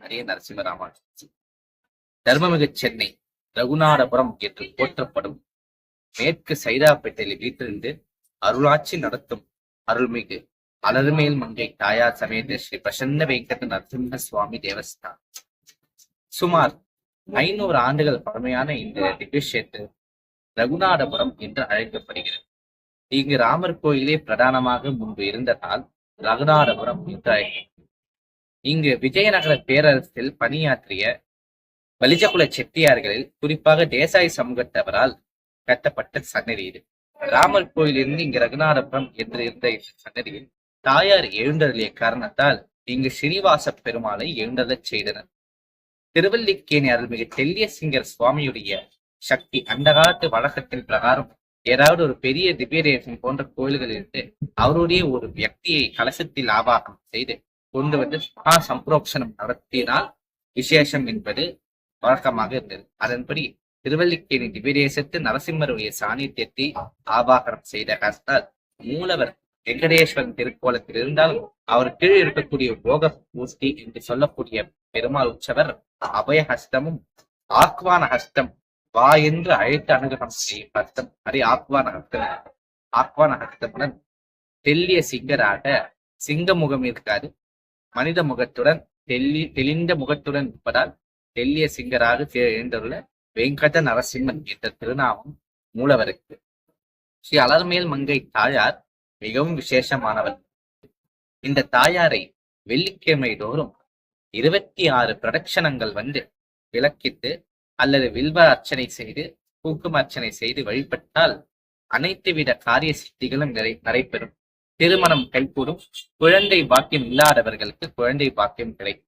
அரிய நரசிம்மராமானுஜ தர்மமிகு சென்னை ரகுநாதபுரம் என்று போற்றப்படும் மேற்கு சைதாப்பேட்டையில் வீட்டிலிருந்து அருளாட்சி நடத்தும் அருள்மிகு அலர்மேல் மங்கை தாயார் சமேத ஸ்ரீ பிரசன்ன வெங்கட நரசிம்ம சுவாமி தேவஸ்தானம். சுமார் 500 ஆண்டுகள் பழமையான இந்த திவ்யக்ஷேத்திரம் ரகுநாதபுரம் என்று அழைக்கப்படுகிறது. இங்கு ராமர் கோயிலே பிரதானமாக முன்பு இருந்ததால் ரகுநாதபுரம் என்று அழைக்கப்படும். இங்கு விஜயநகர பேரரசில் பணியாற்றிய பலிஜகுல செட்டியார்களில் குறிப்பாக தேசாய் சமூகத்தவரால் கட்டப்பட்ட சன்னதி இது. ராமர் கோயிலிருந்து இங்கு ரகுநாதபுரம் என்று இருந்த இந்த சன்னதியில் தாயார் எழுந்தருளிய காரணத்தால் இங்கு ஸ்ரீனிவாச பெருமாளை எழுந்தருளச் செய்தனர். திருவல்லிக்கேணி அருள்மிகு தெல்லிய சிங்கர் சுவாமியுடைய சக்தி அந்த காலத்து வழக்கத்தின் பிரகாரம் ஏதாவது ஒரு பெரிய திவ்ய தேசம் போன்ற கோயில்கள் இருந்து அவருடைய ஒரு வியக்தியை கலசத்தில் ஆவாகம் செய்து கொண்டு வந்து மகா சம்பரோக்ஷனம் நடத்தினால் விசேஷம் என்பது வழக்கமாக இருந்தது. அதன்படி திருவல்லிக்கேணி திவ்யதேசத்து நரசிம்மருடைய சாநித்தியத்தை ஆவாகனம் செய்த கஸ்தால் மூலவர் வெங்கடேஸ்வரன் திருக்கோலத்தில் இருந்தாலும் அவர் கீழ் இருக்கக்கூடிய போக பூஷ்டி என்று சொல்லக்கூடிய பெருமாள் உற்சவர் அபய ஹஸ்தமும் ஆக்வான ஹஸ்தம் வா என்று அழைத்து அனுகிரகம் செய்யும் ஹஸ்தம் அதே ஆக்வான ஹஸ்தமுடன் தெல்லிய சிங்கராக சிங்க முகம் இருக்காது, மனித முகத்துடன் தெளிந்த முகத்துடன் இருப்பதால் தெல்லிய சிங்கராக எழுந்துள்ள வெங்கட நரசிம்மன் என்ற திருநாமம் மூலவருக்கு. ஸ்ரீ அலர்மேல் மங்கை தாயார் மிகவும் விசேஷமானவர். இந்த தாயாரை வெள்ளிக்கிழமை தோறும் 26 பிரதட்சணங்கள் வந்து விளக்கிட்டு அல்லது வில்வ அர்ச்சனை செய்து குங்கும அர்ச்சனை செய்து வழிபட்டால் அனைத்து வித காரிய சித்திகளும் நடைபெறும். திருமணம் கைகூடும். குழந்தை பாக்கியம் இல்லாதவர்களுக்கு குழந்தை பாக்கியம் கிடைக்கும்.